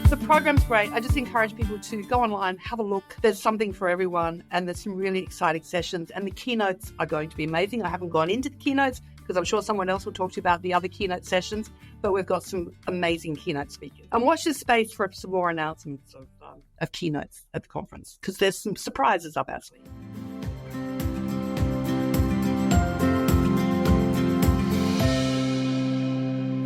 The program's great. I just encourage people to go online, have a look. There's something for everyone, and there's some really exciting sessions, and the keynotes are going to be amazing. I haven't gone into the keynotes because I'm sure someone else will talk to you about the other keynote sessions, but we've got some amazing keynote speakers. And watch this space for some more announcements of keynotes at the conference, because there's some surprises up our sleeve.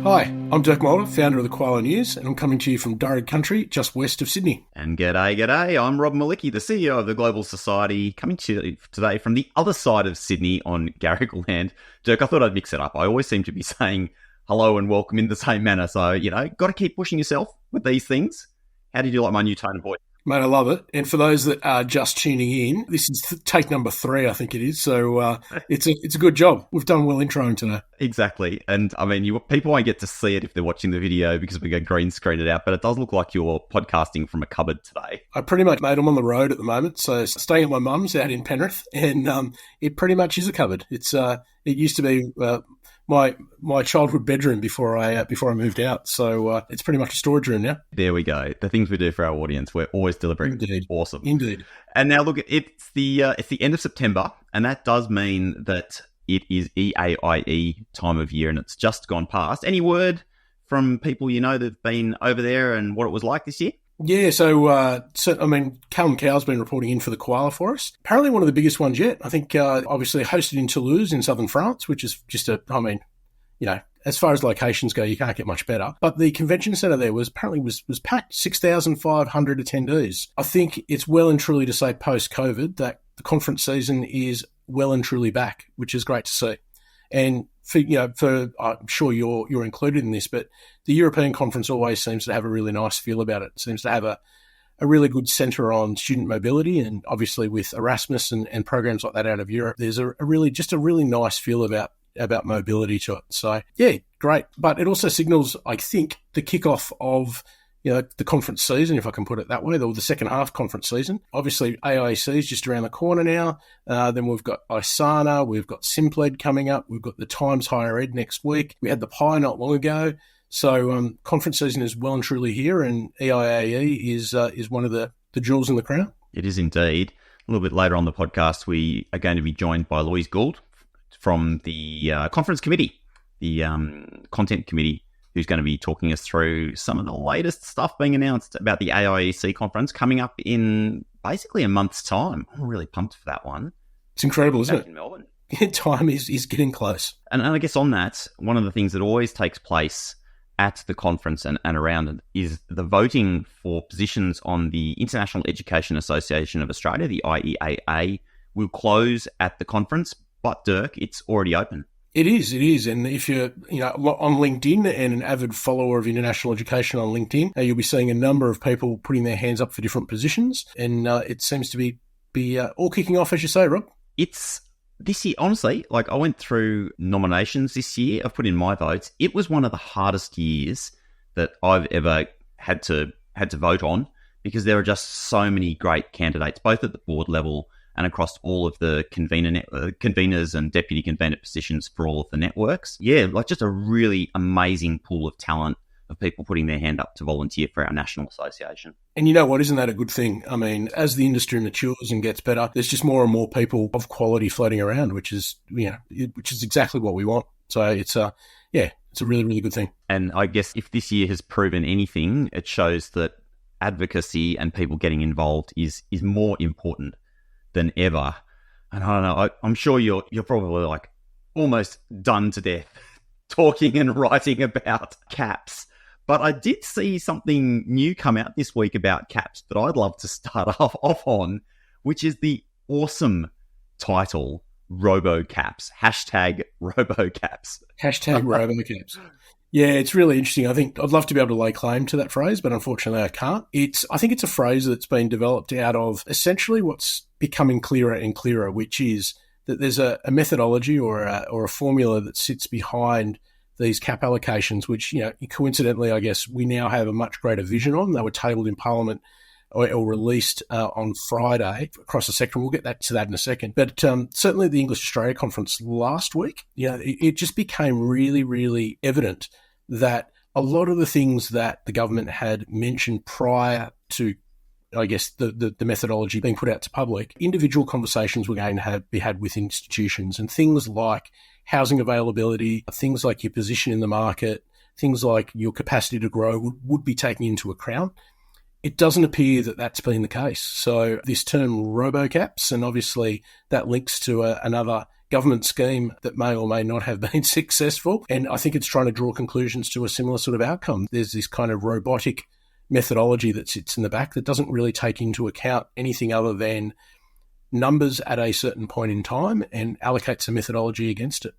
Hi, I'm Dirk Mulder, founder of the Koala News, and I'm coming to you from Downright country, just west of Sydney. And g'day. I'm Rob Malicki, the CEO of the Global Society, coming to you today from the other side of Sydney on Garrigal land. Dirk, I thought I'd mix it up. I always seem to be saying hello and welcome in the same manner, so, got to keep pushing yourself with these things. How did you like my new tone of voice? Mate, I love it. And for those that are just tuning in, this is take number 3, I think it is. So it's a good job. We've done well introing today. Exactly. And I mean, people won't get to see it if they're watching the video because we go green screen it out, but it does look like you're podcasting from a cupboard today. I pretty much, mate, I'm on the road at the moment. So staying at my mum's out in Penrith, and it pretty much is a cupboard. It used to be my childhood bedroom before I moved out. So it's pretty much a storage room now. There we go. The things we do for our audience, we're always delivering. Indeed. Awesome. Indeed. And now look, it's the end of September, and that does mean that it is EAIE time of year, and it's just gone past. Any word from people that've been over there and what it was like this year? Yeah, so Callum Cow's been reporting in for the Koala for us. Apparently one of the biggest ones yet. I think obviously hosted in Toulouse in southern France, which is just as far as locations go, you can't get much better. But the convention centre there was packed, 6,500 attendees. I think it's well and truly to say post-COVID that the conference season is well and truly back, which is great to see. And for I'm sure you're included in this, but the European conference always seems to have a really nice feel about it. It seems to have a really good centre on student mobility, and obviously with Erasmus and programs like that out of Europe, there's a really nice feel about mobility to it. So yeah, great. But it also signals, I think, the kickoff of the conference season, if I can put it that way, or the second half conference season. Obviously, AIEC is just around the corner now. Then we've got ISANA, we've got Simpled coming up, we've got the Times Higher Ed next week. We had the Pi not long ago. So conference season is well and truly here, and EIAE is one of the jewels in the crown. It is indeed. A little bit later on the podcast, we are going to be joined by Louise Goold from the conference committee, the content committee, who's going to be talking us through some of the latest stuff being announced about the AIEC conference coming up in basically a month's time. I'm really pumped for that one. It's incredible, isn't it? In Melbourne. Time is getting close. And I guess on that, one of the things that always takes place at the conference and around it is the voting for positions on the International Education Association of Australia, the IEAA, will close at the conference. But Dirk, it's already open. It is. And if you're on LinkedIn and an avid follower of international education on LinkedIn, you'll be seeing a number of people putting their hands up for different positions. And it seems to be all kicking off, as you say, Rob. It's this year, honestly, I went through nominations this year. I've put in my votes. It was one of the hardest years that I've ever had to vote on, because there are just so many great candidates, both at the board level and across all of the conveners and deputy convener positions for all of the networks. Yeah, just a really amazing pool of talent of people putting their hand up to volunteer for our national association. And you know what, isn't that a good thing? I mean, as the industry matures and gets better, there's just more and more people of quality floating around, which is exactly what we want. So it's a really, really good thing. And I guess if this year has proven anything, it shows that advocacy and people getting involved is more important than ever. And I don't know, I'm sure you're probably almost done to death talking and writing about caps. But I did see something new come out this week about caps that I'd love to start off on, which is the awesome title, RoboCaps. #RoboCaps. #RoboCaps. Yeah, it's really interesting. I think I'd love to be able to lay claim to that phrase, but unfortunately I can't. I think it's a phrase that's been developed out of essentially what's becoming clearer and clearer, which is that there's a methodology or a formula that sits behind these cap allocations, which, coincidentally, I guess we now have a much greater vision on. They were tabled in Parliament or released on Friday across the sector. We'll get to that in a second. But certainly the English Australia conference last week, it just became really, really evident that a lot of the things that the government had mentioned prior to, I guess, the methodology being put out to public, individual conversations were going to be had with institutions, and things like housing availability, things like your position in the market, things like your capacity to grow would be taken into account. It doesn't appear that that's been the case. So this term RoboCaps, and obviously that links to another government scheme that may or may not have been successful, and I think it's trying to draw conclusions to a similar sort of outcome. There's this kind of robotic methodology that sits in the back that doesn't really take into account anything other than numbers at a certain point in time and allocates a methodology against it.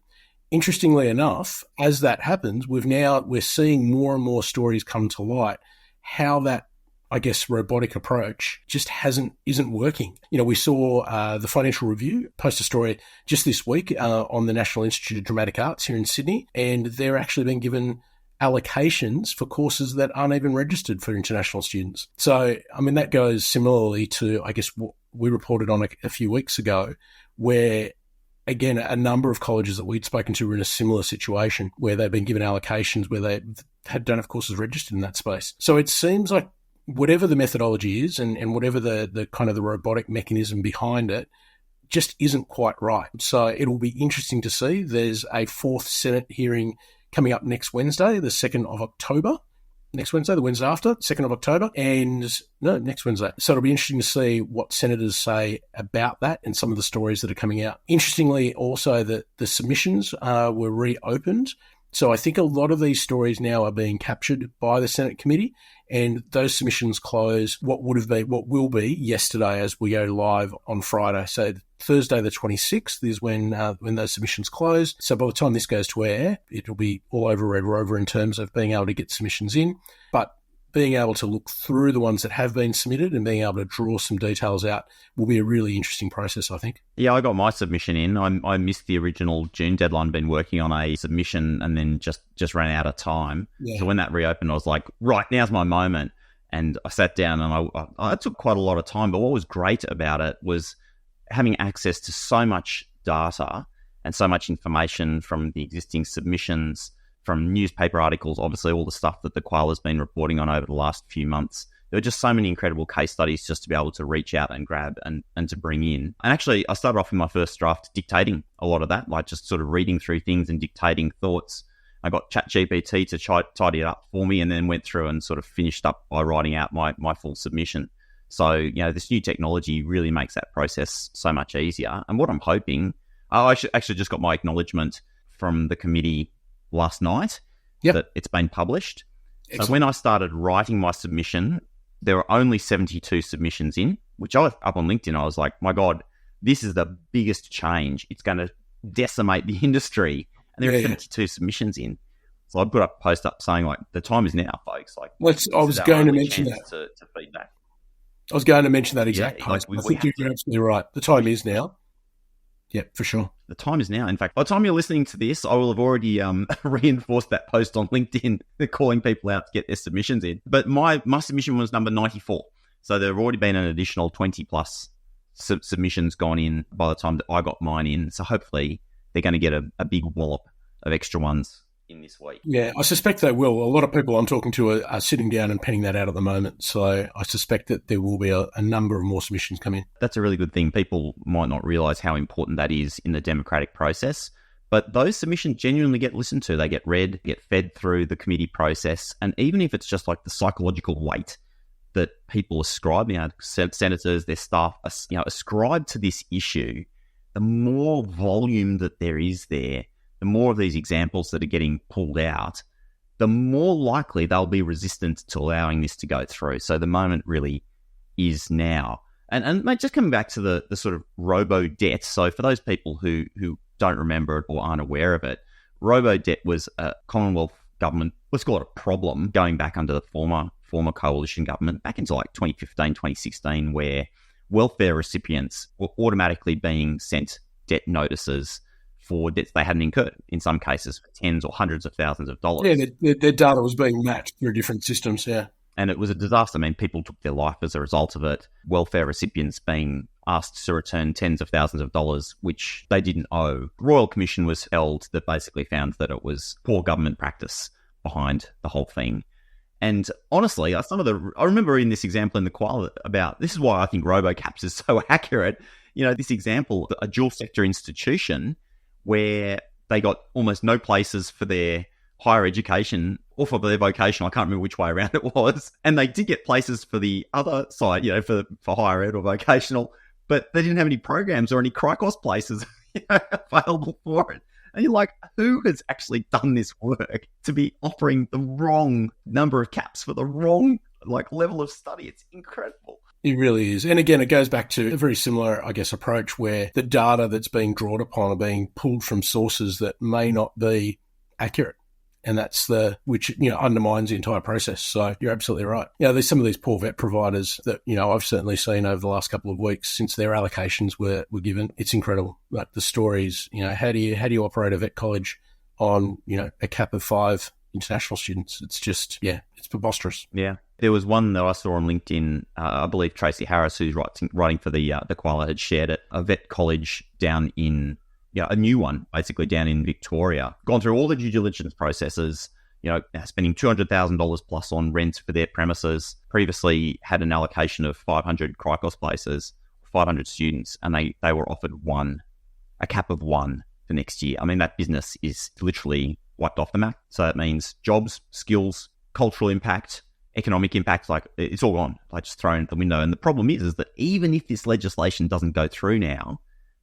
Interestingly enough, as that happens, we're seeing more and more stories come to light how that, I guess, robotic approach just isn't working. We saw the Financial Review post a story just this week on the National Institute of Dramatic Arts here in Sydney, and they're actually being given allocations for courses that aren't even registered for international students. So, I mean, that goes similarly to, I guess, what we reported on a few weeks ago, where, again, a number of colleges that we'd spoken to were in a similar situation where they've been given allocations where they don't have courses registered in that space. So it seems like whatever the methodology is and whatever the kind of the robotic mechanism behind it just isn't quite right. So it'll be interesting to see. There's a fourth Senate hearing coming up next Wednesday, the 2nd of October. Next Wednesday, the Wednesday after, 2nd of October, next Wednesday. So it'll be interesting to see what senators say about that and some of the stories that are coming out. Interestingly, also, that the submissions were reopened. So I think a lot of these stories now are being captured by the Senate committee, and those submissions close what will be yesterday as we go live on Friday. So Thursday the 26th is when those submissions close. So by the time this goes to air, it'll be all over Red Rover in terms of being able to get submissions in. But being able to look through the ones that have been submitted and being able to draw some details out will be a really interesting process, I think. Yeah, I got my submission in. I missed the original June deadline, been working on a submission and then just ran out of time. Yeah. So when that reopened, I was like, right, now's my moment. And I sat down and I took quite a lot of time. But what was great about it was having access to so much data and so much information from the existing submissions, from newspaper articles, obviously all the stuff that the Quail has been reporting on over the last few months. There were just so many incredible case studies just to be able to reach out and grab and to bring in. And actually, I started off in my first draft dictating a lot of that, like just sort of reading through things and dictating thoughts. I got ChatGPT to tidy it up for me, and then went through and sort of finished up by writing out my full submission. So, this new technology really makes that process so much easier. And what I'm hoping, I actually just got my acknowledgement from the committee last night that it's been published. Excellent. So when I started writing my submission, there were only 72 submissions in, which I was up on LinkedIn. I was like, my God, this is the biggest change. It's going to decimate the industry. And there are 72 submissions in. So I put up a post up saying, like, the time is now, folks. Like, I was going to mention that. To feedback. I was going to mention that exact post. I think you're absolutely right. The time is now. Yeah, for sure. The time is now. In fact, by the time you're listening to this, I will have already reinforced that post on LinkedIn, calling people out to get their submissions in. But my submission was number 94. So there have already been an additional 20 plus submissions gone in by the time that I got mine in. So hopefully they're going to get a big wallop of extra ones in this week. Yeah, I suspect they will. A lot of people I'm talking to are sitting down and penning that out at the moment. So I suspect that there will be a number of more submissions come in. That's a really good thing. People might not realise how important that is in the democratic process. But those submissions genuinely get listened to. They get read, get fed through the committee process. And even if it's just like the psychological weight that people ascribe, senators, their staff, ascribe to this issue, the more volume that there is there, the more of these examples that are getting pulled out, the more likely they'll be resistant to allowing this to go through. So the moment really is now. And mate, just coming back to the sort of robo-debt. So for those people who don't remember it or aren't aware of it, robo-debt was a Commonwealth government, let's call it a problem, going back under the former coalition government back into like 2015, 2016, where welfare recipients were automatically being sent debt notices for debts they hadn't incurred, in some cases for tens or hundreds of thousands of dollars. Yeah, their data was being matched through different systems, yeah. And it was a disaster. I mean, people took their life as a result of it. Welfare recipients being asked to return tens of thousands of dollars, which they didn't owe. The Royal Commission was held that basically found that it was poor government practice behind the whole thing. And honestly, I remember in this example in the qual about, this is why I think RoboCaps is so accurate. This example, a dual sector institution where they got almost no places for their higher education or for their vocational. I can't remember which way around it was. And they did get places for the other side, for higher ed or vocational, but they didn't have any programs or any Cricos places available for it. And you're like, who has actually done this work to be offering the wrong number of caps for the wrong level of study? It's incredible. It really is. And again, it goes back to a very similar, I guess, approach where the data that's being drawn upon are being pulled from sources that may not be accurate. And that's which undermines the entire process. So you're absolutely right. There's some of these poor vet providers that, I've certainly seen over the last couple of weeks since their allocations were given. It's incredible. Like the stories, how do you operate a vet college on, a cap of 5 international students? It's just, it's preposterous. Yeah. There was one that I saw on LinkedIn, I believe Tracy Harris, who's writing for the Koala, had shared it, a vet college down in, a new one, basically down in Victoria, gone through all the due diligence processes, spending $200,000 plus on rent for their premises, previously had an allocation of 500 Cricos places, 500 students, and they were offered a cap of 1 for next year. I mean, that business is literally wiped off the map. So that means jobs, skills, cultural impact, economic impact, it's all gone, just thrown out the window. And the problem is that even if this legislation doesn't go through now,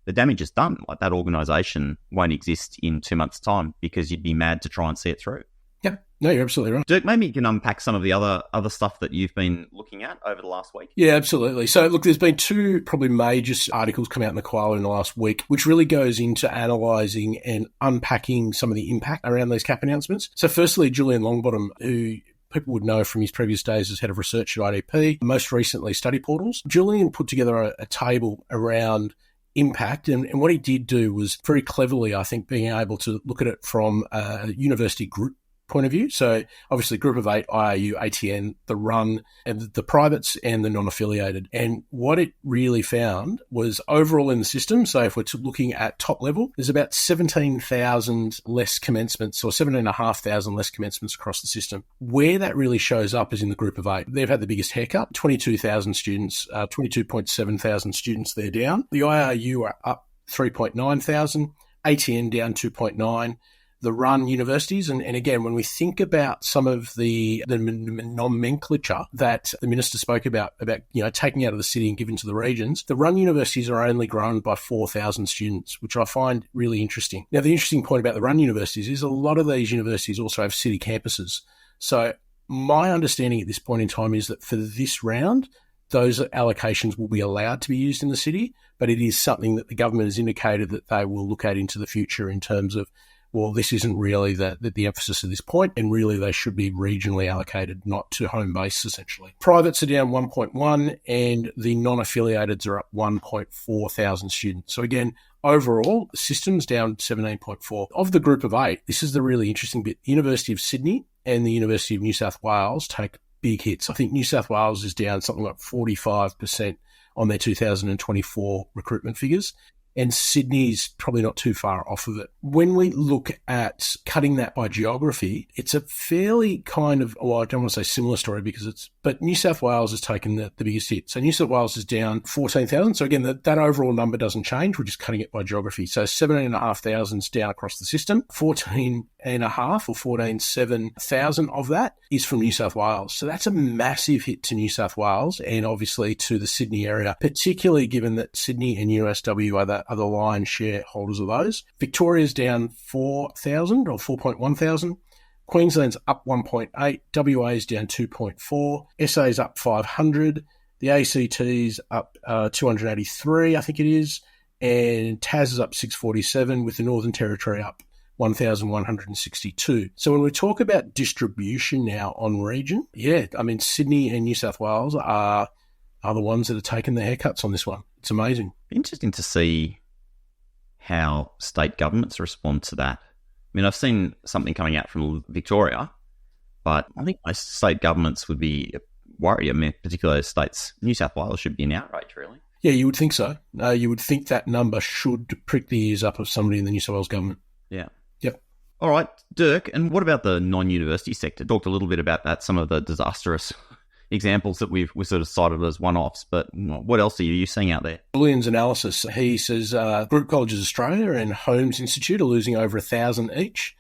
the damage is done. That organisation won't exist in 2 months' time because you'd be mad to try and see it through. Yep. No, you're absolutely right. Dirk, maybe you can unpack some of the other stuff that you've been looking at over the last week. Yeah, absolutely. So, look, there's been 2 probably major articles come out in the Koala in the last week, which really goes into analysing and unpacking some of the impact around these cap announcements. So, firstly, Julian Longbottom, who people would know from his previous days as head of research at IDP, most recently Study Portals. Julian put together a table around impact, and what he did do was very cleverly, I think, being able to look at it from a university group point of view. So obviously Group of 8, IAU, ATN, the run, and the privates and the non-affiliated. And what it really found was overall in the system, so if we're looking at top level, there's about 17,000 less commencements or 17,500 less commencements across the system. Where that really shows up is in the Group of 8. They've had the biggest haircut, 22,000 students, 22.7 thousand students they're down. The IAU are up 3.9 thousand, ATN down 2.9. The run universities. And again, when we think about some of the nomenclature that the minister spoke about, taking out of the city and giving to the regions, the run universities are only grown by 4,000 students, which I find really interesting. Now, the interesting point about the run universities is a lot of these universities also have city campuses. So my understanding at this point in time is that for this round, those allocations will be allowed to be used in the city, but it is something that the government has indicated that they will look at into the future in terms of, well, this isn't really the emphasis at this point, and really they should be regionally allocated, not to home base, essentially. Privates are down 1.1, and the non-affiliateds are up 1.4 thousand students. So again, overall, the system's down 17.4. Of the Group of 8, this is the really interesting bit. The University of Sydney and the University of New South Wales take big hits. I think New South Wales is down something like 45% on their 2024 recruitment figures. And Sydney's probably not too far off of it. When we look at cutting that by geography, it's a fairly kind of, well, I don't want to say similar story but New South Wales has taken the biggest hit. So New South Wales is down 14,000. So again, that overall number doesn't change. We're just cutting it by geography. So 17,500 is down across the system. 14.5 or 14,700 of that is from New South Wales. So that's a massive hit to New South Wales and obviously to the Sydney area, particularly given that Sydney and USW are the lion's share holders of those. Victoria's down 4,000 or 4.1 thousand. Queensland's up 1.8, WA's down 2.4, SA's up 500, the ACT's up 283, I think it is, and Tas is up 647, with the Northern Territory up 1,162. So when we talk about distribution now on region, Sydney and New South Wales are the ones that are taking the haircuts on this one. It's amazing. Interesting to see how state governments respond to that. I mean, I've seen something coming out from Victoria, but I think most state governments would be worried. I mean, particularly states, New South Wales should be an outrage, really. Yeah, you would think so. You would think that number should prick the ears up of somebody in the New South Wales government. Yeah. Yep. All right, Dirk, and what about the non-university sector? Talked a little bit about that, some of the disastrous examples that we sort of cited as one-offs, but what else are you seeing out there? Julian's analysis, he says Group Colleges Australia and Holmes Institute are losing over 1,000 each,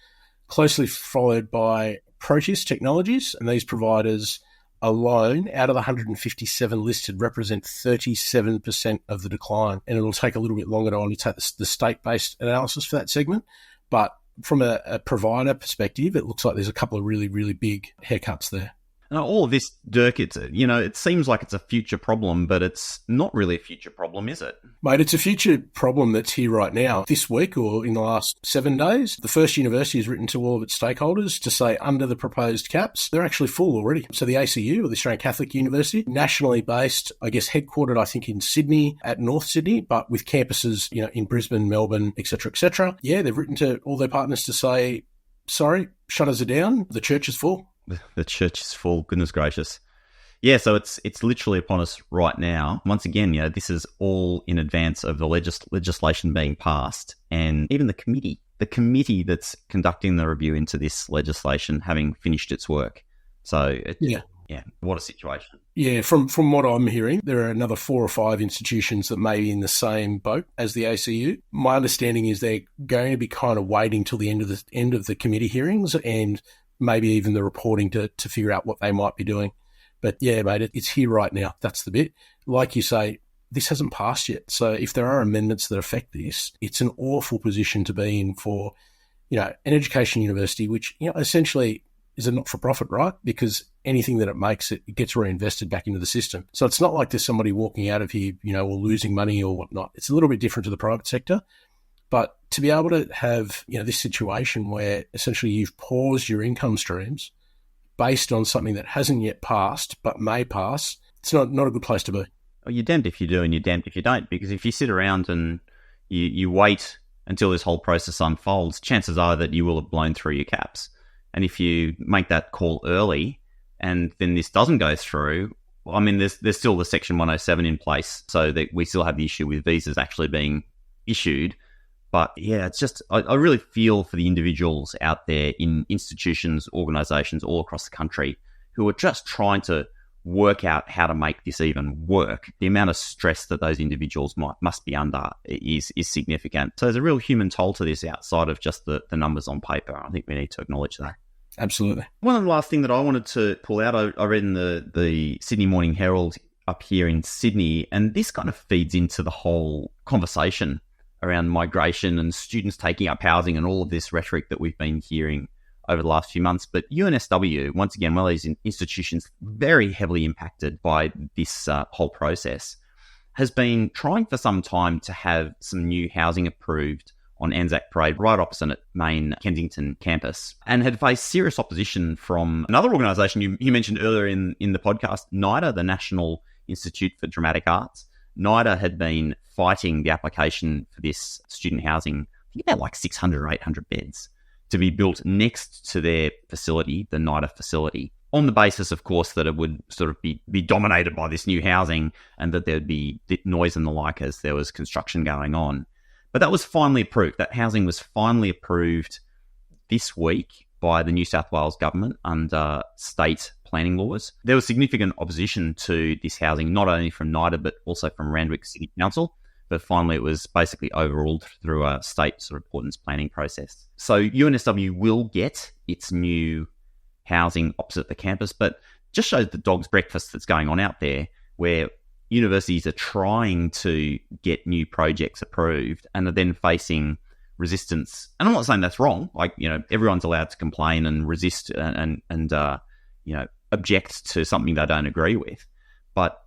closely followed by Proteus Technologies, and these providers alone, out of the 157 listed, represent 37% of the decline, and it'll take a little bit longer to undertake the state-based analysis for that segment, but from a provider perspective, it looks like there's a couple of really, really big haircuts there. Now, all of this, Dirk, it seems like it's a future problem, but it's not really a future problem, is it? Mate, it's a future problem that's here right now. This week or in the last 7 days, the First University has written to all of its stakeholders to say under the proposed caps, they're actually full already. So the ACU, or the Australian Catholic University, nationally based, I guess headquartered, I think, in Sydney, at North Sydney, but with campuses, in Brisbane, Melbourne, etc., etc. Yeah, they've written to all their partners to say, sorry, shutters are down, the church is full. The church is full, goodness gracious. Yeah, so it's literally upon us right now. Once again, this is all in advance of the legislation being passed, and even the committee that's conducting the review into this legislation having finished its work. So, what a situation. Yeah, from what I'm hearing, there are another 4 or 5 institutions that may be in the same boat as the ACU. My understanding is they're going to be kind of waiting till the end of the committee hearings and maybe even the reporting to figure out what they might be doing. But yeah, mate, it's here right now. That's the bit. Like you say, this hasn't passed yet. So if there are amendments that affect this, it's an awful position to be in for, an education university, which, essentially is a not-for-profit, right? Because anything that it makes, it gets reinvested back into the system. So it's not like there's somebody walking out of here, or losing money or whatnot. It's a little bit different to the private sector. But to be able to have, this situation where essentially you've paused your income streams based on something that hasn't yet passed but may pass, it's not a good place to be. Well, you're damned if you do and you're damned if you don't, because if you sit around and you wait until this whole process unfolds, chances are that you will have blown through your caps. And if you make that call early and then this doesn't go through, there's still the Section 107 in place, so that we still have the issue with visas actually being issued. But yeah, it's just, I really feel for the individuals out there in institutions, organisations all across the country who are just trying to work out how to make this even work. The amount of stress that those individuals must be under is significant. So there's a real human toll to this outside of just the numbers on paper. I think we need to acknowledge that. Absolutely. One of the last thing that I wanted to pull out, I read in the Sydney Morning Herald up here in Sydney, and this kind of feeds into the whole conversation around migration and students taking up housing and all of this rhetoric that we've been hearing over the last few months. But UNSW, once again, one of these institutions very heavily impacted by this whole process, has been trying for some time to have some new housing approved on Anzac Parade right opposite main Kensington campus, and had faced serious opposition from another organisation you mentioned earlier in the podcast, NIDA, the National Institute for Dramatic Arts. NIDA had been fighting the application for this student housing, I think about like 600 or 800 beds, to be built next to their facility, the NIDA facility, on the basis, of course, that it would sort of be dominated by this new housing and that there'd be noise and the like as there was construction going on. But that was finally approved. That housing was finally approved this week by the New South Wales government under state planning laws. There was significant opposition to this housing, not only from NIDA, but also from Randwick City Council. But finally, it was basically overruled through a state sort of ordnance planning process. So UNSW will get its new housing opposite the campus, but just shows the dog's breakfast that's going on out there, where universities are trying to get new projects approved and are then facing resistance. And I'm not saying that's wrong. Like, everyone's allowed to complain and resist and object to something they don't agree with. But,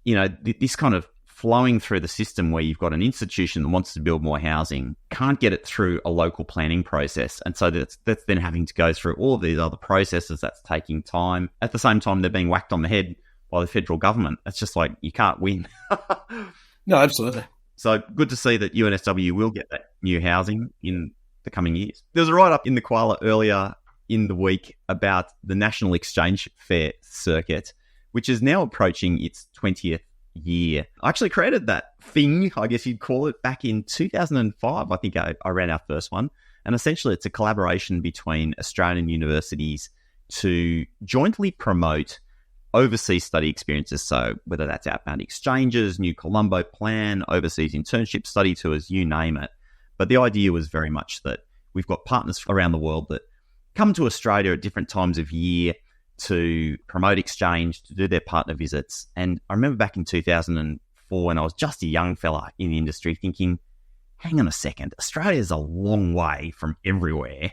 this kind of flowing through the system where you've got an institution that wants to build more housing, can't get it through a local planning process. And so that's then having to go through all of these other processes. That's taking time. At the same time, they're being whacked on the head by the federal government. It's just like, you can't win. No, absolutely. So good to see that UNSW will get that new housing in the coming years. There was a write-up in the Koala earlier in the week about the National Exchange Fair circuit, which is now approaching its 20th year. I actually created that thing, I guess you'd call it, back in 2005. I think I ran our first one. And essentially, it's a collaboration between Australian universities to jointly promote overseas study experiences. So whether that's outbound exchanges, New Colombo Plan, overseas internship study tours, you name it. But the idea was very much that we've got partners around the world that come to Australia at different times of year to promote exchange, to do their partner visits. And I remember back in 2004 when I was just a young fella in the industry thinking, hang on a second, Australia's a long way from everywhere.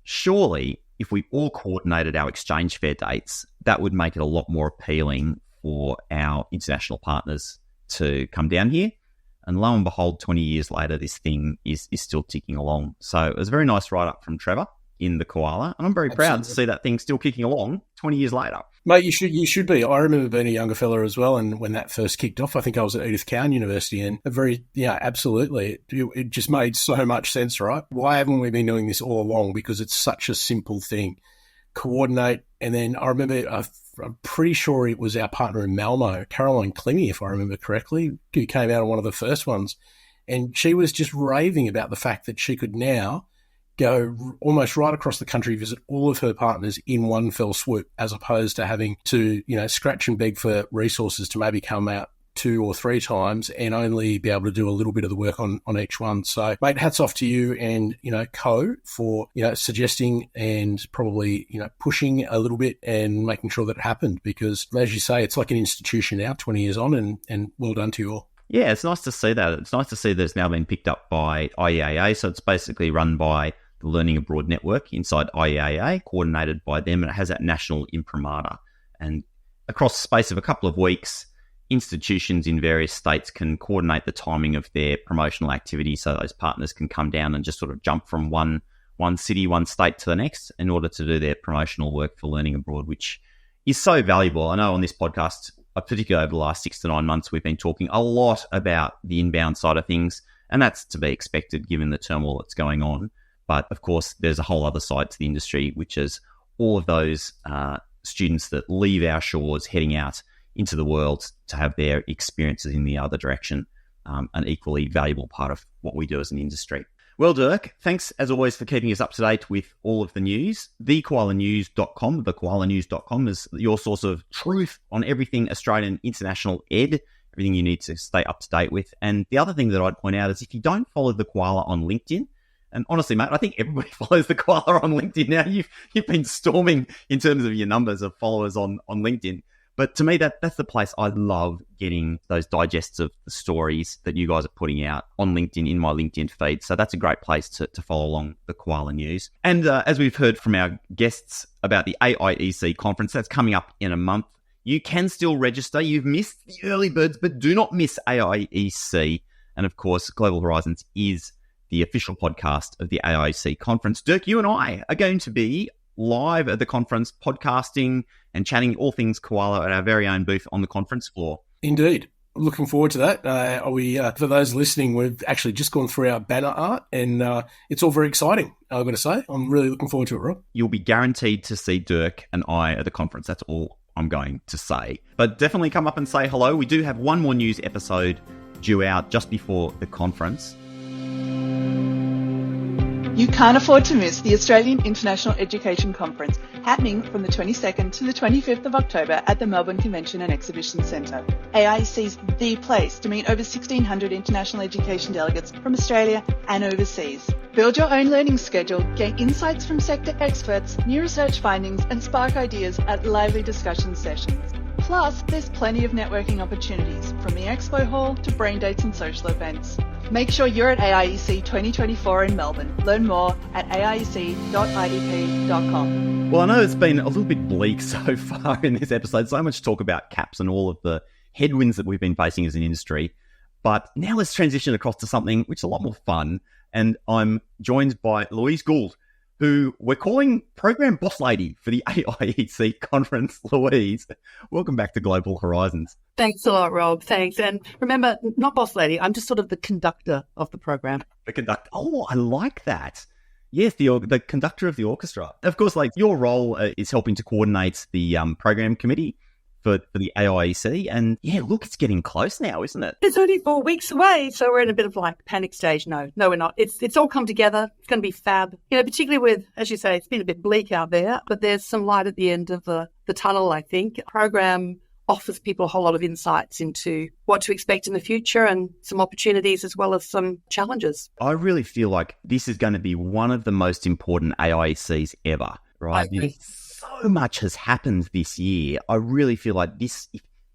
Surely, if we all coordinated our exchange fair dates, that would make it a lot more appealing for our international partners to come down here. And lo and behold, 20 years later, this thing is still ticking along. So it was a very nice write-up from Trevor in the Koala. And I'm very proud to see that thing still kicking along 20 years later. Mate, you should be. I remember being a younger fella as well, and when that first kicked off, I think I was at Edith Cowan University, and absolutely. It just made so much sense, right? Why haven't we been doing this all along? Because it's such a simple thing. Coordinate, and then I remember, I'm pretty sure it was our partner in Malmo, Caroline Clemmy, if I remember correctly, who came out on one of the first ones, and she was just raving about the fact that she could now go almost right across the country, visit all of her partners in one fell swoop, as opposed to having to, scratch and beg for resources to maybe come out 2 or 3 times and only be able to do a little bit of the work on each one. So, mate, hats off to you and, Co for, suggesting and probably, pushing a little bit and making sure that it happened, because as you say, it's like an institution now, 20 years on, and well done to you all. Yeah, it's nice to see that. It's nice to see that it's now been picked up by IEAA. So it's basically run by the Learning Abroad Network inside IEAA, coordinated by them, and it has that national imprimatur. And across the space of a couple of weeks, institutions in various states can coordinate the timing of their promotional activities so those partners can come down and just sort of jump from one city, one state to the next in order to do their promotional work for learning abroad, which is so valuable. I know on this podcast, particularly over the last 6 to 9 months, we've been talking a lot about the inbound side of things, and that's to be expected given the turmoil that's going on. But of course, there's a whole other side to the industry, which is all of those students that leave our shores heading out into the world to have their experiences in the other direction, an equally valuable part of what we do as an industry. Well, Dirk, thanks as always for keeping us up to date with all of the news. thekoalanews.com is your source of truth on everything Australian international ed, everything you need to stay up to date with. And the other thing that I'd point out is if you don't follow the Koala on LinkedIn, and honestly, mate, I think everybody follows the Koala on LinkedIn now. You've been storming in terms of your numbers of followers on LinkedIn. But to me, that's the place I love getting those digests of the stories that you guys are putting out on LinkedIn, in my LinkedIn feed. So that's a great place to follow along the Koala News. And as we've heard from our guests about the AIEC conference, that's coming up in a month. You can still register. You've missed the early birds, but do not miss AIEC. And of course, Global Horizons is the official podcast of the AIEC conference. Dirk, you and I are going to be live at the conference, podcasting and chatting all things Koala at our very own booth on the conference floor. Indeed. Looking forward to that. For those listening, we've actually just gone through our banner art, and it's all very exciting, I've got to say. I'm really looking forward to it, Rob. You'll be guaranteed to see Dirk and I at the conference. That's all I'm going to say. But definitely come up and say hello. We do have one more news episode due out just before the conference. You can't afford to miss the Australian International Education Conference, happening from the 22nd to the 25th of October at the Melbourne Convention and Exhibition Centre. AIEC's the place to meet over 1,600 international education delegates from Australia and overseas. Build your own learning schedule, gain insights from sector experts, new research findings, and spark ideas at lively discussion sessions. Plus, there's plenty of networking opportunities, from the expo hall to brain dates and social events. Make sure you're at AIEC 2024 in Melbourne. Learn more at aiec.idp.com. Well, I know it's been a little bit bleak so far in this episode. So much talk about caps and all of the headwinds that we've been facing as an industry. But now let's transition across to something which is a lot more fun. And I'm joined by Louise Goold, who we're calling Program Boss Lady for the AIEC conference. Louise, welcome back to Global Horizons. Thanks a lot, Rob. Thanks. And remember, not boss lady, I'm just sort of the conductor of the program. The conductor. Oh, I like that. Yes, the conductor of the orchestra. Of course, like your role is helping to coordinate the program committee for the AIEC. And yeah, look, it's getting close now, isn't it? It's only 4 weeks away, so we're in a bit of like panic stage. No, we're not. It's all come together. It's going to be fab. Particularly with, as you say, it's been a bit bleak out there, but there's some light at the end of the tunnel, I think. The program offers people a whole lot of insights into what to expect in the future and some opportunities as well as some challenges. I really feel like this is going to be one of the most important AIECs ever, right? I agree. So much has happened this year. I really feel like this,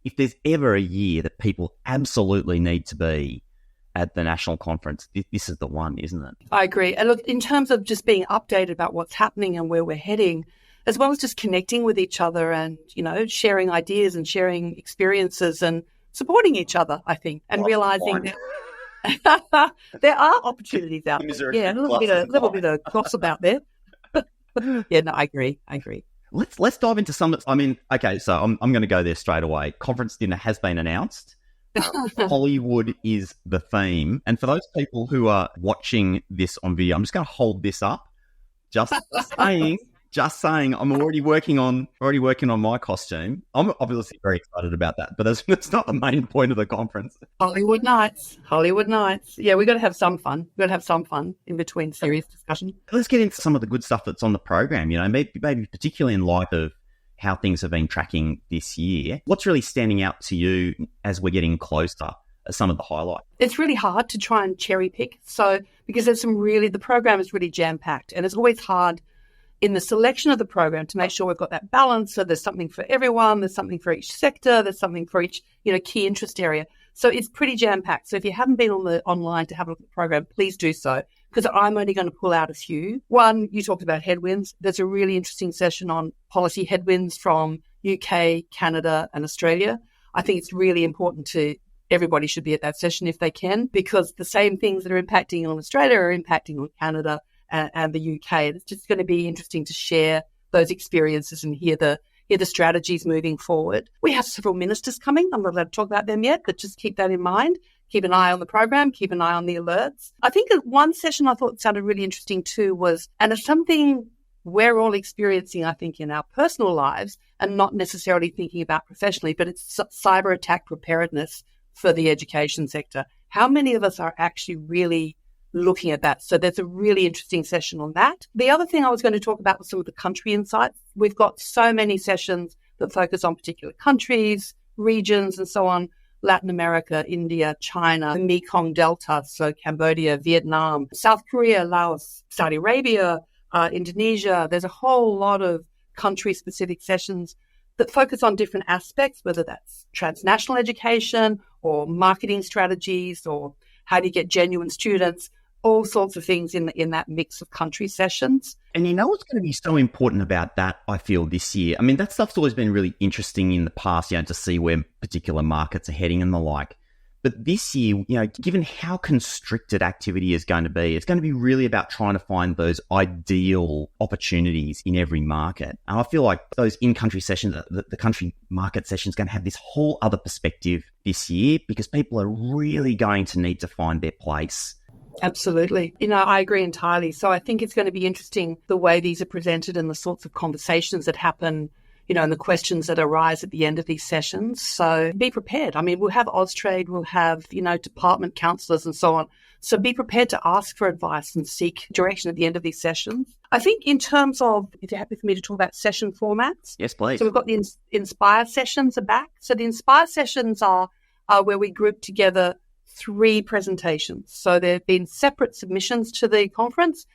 if there's ever a year that people absolutely need to be at the national conference, this is the one, isn't it? I agree. And look, in terms of just being updated about what's happening and where we're heading, as well as just connecting with each other and, sharing ideas and sharing experiences and supporting each other, I think, and realising that there are opportunities out there. Yeah, a little bit of gossip out there. Yeah, no, I agree. Let's dive into some. Okay, so I'm going to go there straight away. Conference dinner has been announced. Hollywood is the theme. And for those people who are watching this on video, I'm just going to hold this up. Just saying, I'm already working on my costume. I'm obviously very excited about that, but that's not the main point of the conference. Hollywood nights. Yeah, we've got to have some fun. We've got to have some fun in between serious discussion. Let's get into some of the good stuff that's on the program, maybe particularly in light of how things have been tracking this year. What's really standing out to you as we're getting closer as some of the highlights? It's really hard to try and cherry pick. So, because the program is really jam-packed, and it's always hard in the selection of the program to make sure we've got that balance. So there's something for everyone, there's something for each sector, there's something for each, key interest area. So it's pretty jam-packed. So if you haven't been online to have a look at the program, please do so, because I'm only going to pull out a few. One, you talked about headwinds. There's a really interesting session on policy headwinds from UK, Canada, and Australia. I think it's really important everybody should be at that session if they can, because the same things that are impacting on Australia are impacting on Canada and the UK. It's just going to be interesting to share those experiences and hear the strategies moving forward. We have several ministers coming. I'm not allowed to talk about them yet, but just keep that in mind. Keep an eye on the program, keep an eye on the alerts. I think one session I thought sounded really interesting too was, and it's something we're all experiencing, I think, in our personal lives and not necessarily thinking about professionally, but it's cyber attack preparedness for the education sector. How many of us are actually really looking at that? So there's a really interesting session on that. The other thing I was going to talk about was some of the country insights. We've got so many sessions that focus on particular countries, regions, and so on. Latin America, India, China, the Mekong Delta, so Cambodia, Vietnam, South Korea, Laos, Saudi Arabia, Indonesia. There's a whole lot of country-specific sessions that focus on different aspects, whether that's transnational education or marketing strategies or how do you get genuine students, all sorts of things in that mix of country sessions. And what's going to be so important about that, I feel, this year? I mean, that stuff's always been really interesting in the past, to see where particular markets are heading and the like. But this year, given how constricted activity is going to be, it's going to be really about trying to find those ideal opportunities in every market. And I feel like those in-country sessions, the country market sessions, going to have this whole other perspective this year because people are really going to need to find their place. Absolutely. I agree entirely. So I think it's going to be interesting the way these are presented and the sorts of conversations that happen, and the questions that arise at the end of these sessions. So be prepared. I mean, we'll have Austrade, we'll have, department counsellors and so on. So be prepared to ask for advice and seek direction at the end of these sessions. I think in terms of, if you're happy for me to talk about session formats. Yes, please. So we've got the Inspire sessions are back. So the Inspire sessions are where we group together 3 presentations. So there have been separate submissions to the conference,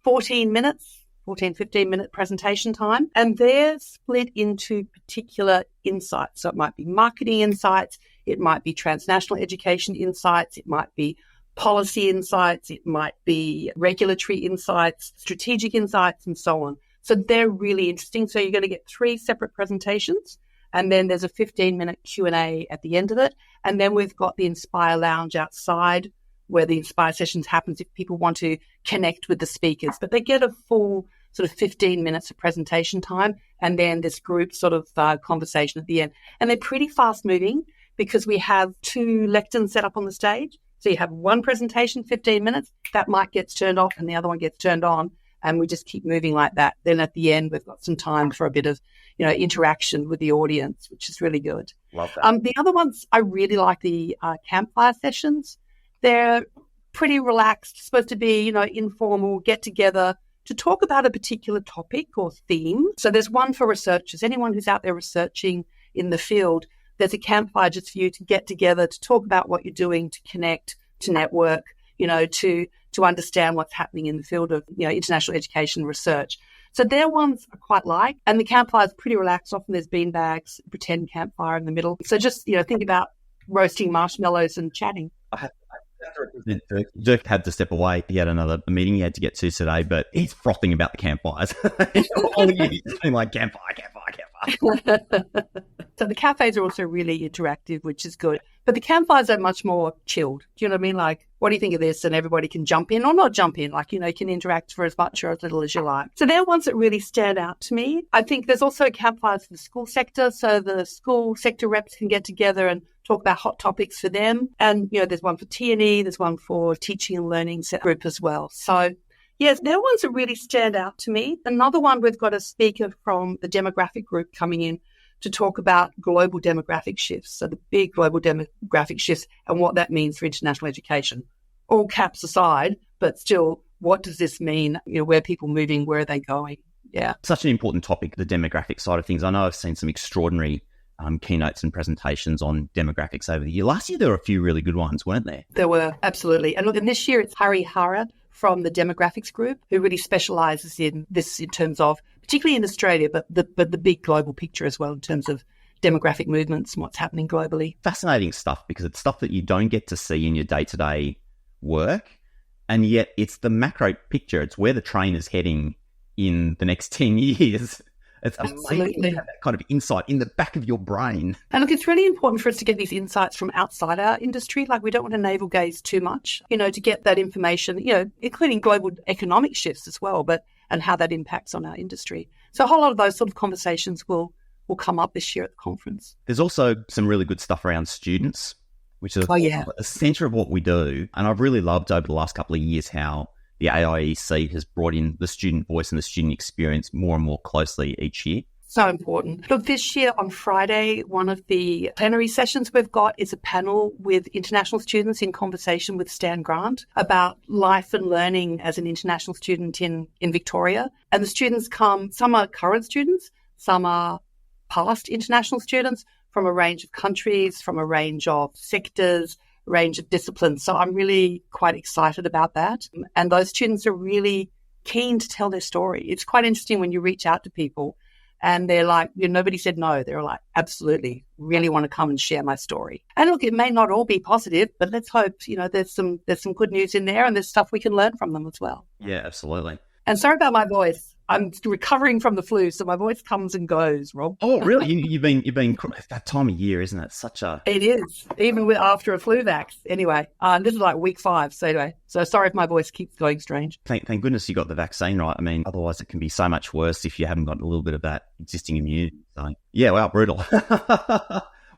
15 minute presentation time, and they're split into particular insights. So it might be marketing insights, it might be transnational education insights, it might be policy insights, it might be regulatory insights, strategic insights, and so on. So they're really interesting. So you're going to get 3 separate presentations. And then there's a 15-minute Q&A at the end of it. And then we've got the Inspire Lounge outside where the Inspire sessions happens if people want to connect with the speakers. But they get a full sort of 15 minutes of presentation time and then this group sort of conversation at the end. And they're pretty fast-moving because we have 2 lecterns set up on the stage. So you have one presentation, 15 minutes, that mic gets turned off and the other one gets turned on. and we just keep moving like that. Then at the end, we've got some time for a bit of, interaction with the audience, which is really good. Love that. The other ones, I really like the campfire sessions. They're pretty relaxed, supposed to be, informal, get together to talk about a particular topic or theme. So there's one for researchers, anyone who's out there researching in the field. There's a campfire just for you to get together, to talk about what you're doing, to connect, to network, to understand what's happening in the field of, international education research. So their ones I quite like. And the campfire is pretty relaxed. Often there's beanbags, pretend campfire in the middle. So just, think about roasting marshmallows and chatting. Dirk had to step away. He had another meeting he had to get to today, but he's frothing about the campfires. All year he's doing like campfire. So the cafes are also really interactive, which is good. But the campfires are much more chilled. Do you know what I mean? Like, what do you think of this? And everybody can jump in or not jump in. Like, you can interact for as much or as little as you like. So they're ones that really stand out to me. I think there's also campfires for the school sector. So the school sector reps can get together and talk about hot topics for them. And, there's one for T&E, there's one for teaching and learning group as well. So, yes, they're ones that really stand out to me. Another one, we've got a speaker from the demographic group coming in to talk about global demographic shifts. So the big global demographic shifts and what that means for international education. All caps aside, but still, what does this mean? Where are people moving? Where are they going? Yeah. Such an important topic, the demographic side of things. I know I've seen some extraordinary keynotes and presentations on demographics over the year. Last year, there were a few really good ones, weren't there? There were, absolutely. And look, and this year it's Hari Hara from the demographics group who really specialises in this in terms of, particularly in Australia, but the big global picture as well in terms of demographic movements and what's happening globally. Fascinating stuff, because it's stuff that you don't get to see in your day-to-day work, and yet it's the macro picture. It's where the train is heading in the next 10 years. It's amazing to have that kind of insight in the back of your brain. And look, it's really important for us to get these insights from outside our industry. Like, we don't want to navel gaze too much, to get that information, including global economic shifts as well, and how that impacts on our industry. So a whole lot of those sort of conversations will come up this year at the conference. There's also some really good stuff around students, which is the centre of what we do. And I've really loved over the last couple of years how the AIEC has brought in the student voice and the student experience more and more closely each year. So important. Look, this year on Friday, one of the plenary sessions we've got is a panel with international students in conversation with Stan Grant about life and learning as an international student in Victoria. And the students some are current students, some are past international students from a range of countries, from a range of sectors, range of disciplines. So I'm really quite excited about that. And those students are really keen to tell their story. It's quite interesting when you reach out to people and they're like, nobody said no. They're like, absolutely, really want to come and share my story. And look, it may not all be positive, but let's hope, there's some good news in there and there's stuff we can learn from them as well. Yeah, absolutely. And sorry about my voice. I'm recovering from the flu, so my voice comes and goes, Rob. Oh, really? You've been that time of year, isn't it? It is, even after a flu vax. Anyway, this is like week 5. So anyway, sorry if my voice keeps going strange. Thank goodness you got the vaccine right. I mean, otherwise it can be so much worse if you haven't got a little bit of that existing immunity. So yeah, wow, brutal.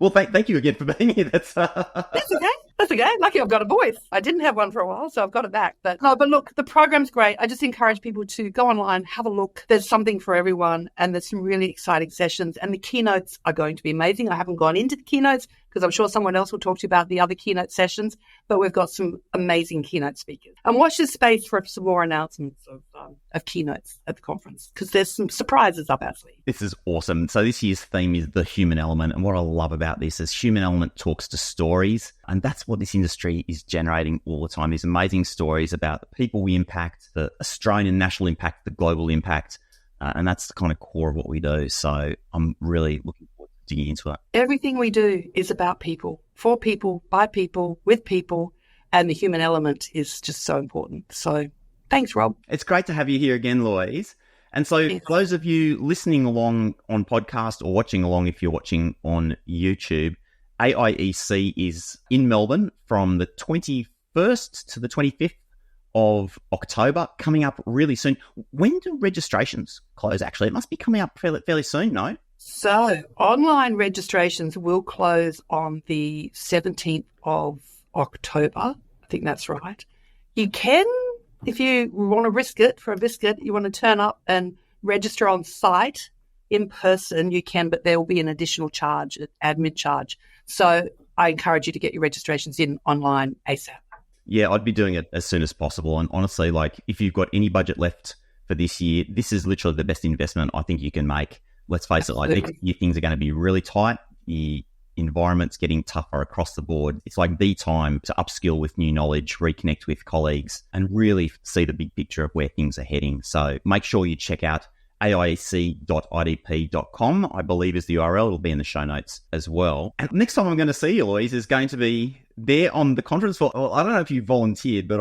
Well, thank you again for being here. That's okay. That's okay. Lucky I've got a voice. I didn't have one for a while, so I've got it back. But look, the program's great. I just encourage people to go online, have a look. There's something for everyone, and there's some really exciting sessions. And the keynotes are going to be amazing. I haven't gone into the keynotes because I'm sure someone else will talk to you about the other keynote sessions, but we've got some amazing keynote speakers. And watch this space for some more announcements of keynotes at the conference, because there's some surprises up our sleeve. This is awesome. So this year's theme is the human element. And what I love about this is human element talks to stories. And that's what this industry is generating all the time. These amazing stories about the people we impact, the Australian and national impact, the global impact. And that's the kind of core of what we do. So I'm really looking forward to digging into it. Everything we do is about people, for people, by people, with people. And the human element is just so important. So thanks, Rob. It's great to have you here again, Louise. And so for those of you listening along on podcast or watching along if you're watching on YouTube, AIEC is in Melbourne from the 21st to the 25th of October, coming up really soon. When do registrations close, actually? It must be coming up fairly soon, no? So online registrations will close on the 17th of October. I think that's right. You can if you want to risk it for a biscuit, you want to turn up and register on site in person, you can, but there will be an additional charge, an admin charge. So I encourage you to get your registrations in online ASAP. Yeah, I'd be doing it as soon as possible. And honestly, like if you've got any budget left for this year, this is literally the best investment I think you can make. Let's face it, like next year things are going to be really tight. The environment's getting tougher across the board. It's like the time to upskill with new knowledge, reconnect with colleagues, and really see the big picture of where things are heading. So make sure you check out AIEC.idp.com, I believe is the URL. It'll be in the show notes as well. And next time I'm going to see you, Louise, is going to be there on the conference floor. Well, I don't know if you volunteered, but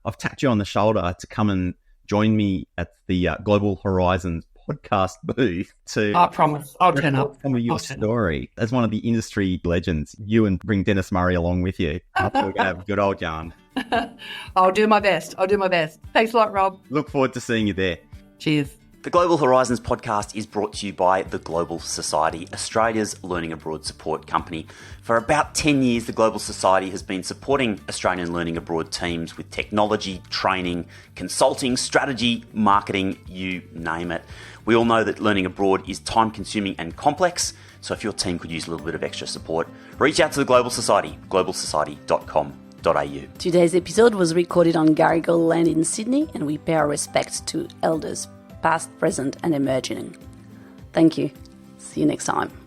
I've tapped you on the shoulder to come and join me at the Global Horizons podcast booth to... I promise. I'll turn up. Some of your story. As one of the industry legends, you and bring Dennis Murray along with you. We're going to have a good old yarn. I'll do my best. Thanks a lot, Rob. Look forward to seeing you there. Cheers. The Global Horizons podcast is brought to you by the Global Society, Australia's learning abroad support company. For about 10 years, the Global Society has been supporting Australian learning abroad teams with technology, training, consulting, strategy, marketing, you name it. We all know that learning abroad is time-consuming and complex, so if your team could use a little bit of extra support, reach out to the Global Society, globalsociety.com.au. Today's episode was recorded on Garigal land in Sydney, and we pay our respects to elders past, present and emerging. Thank you. See you next time.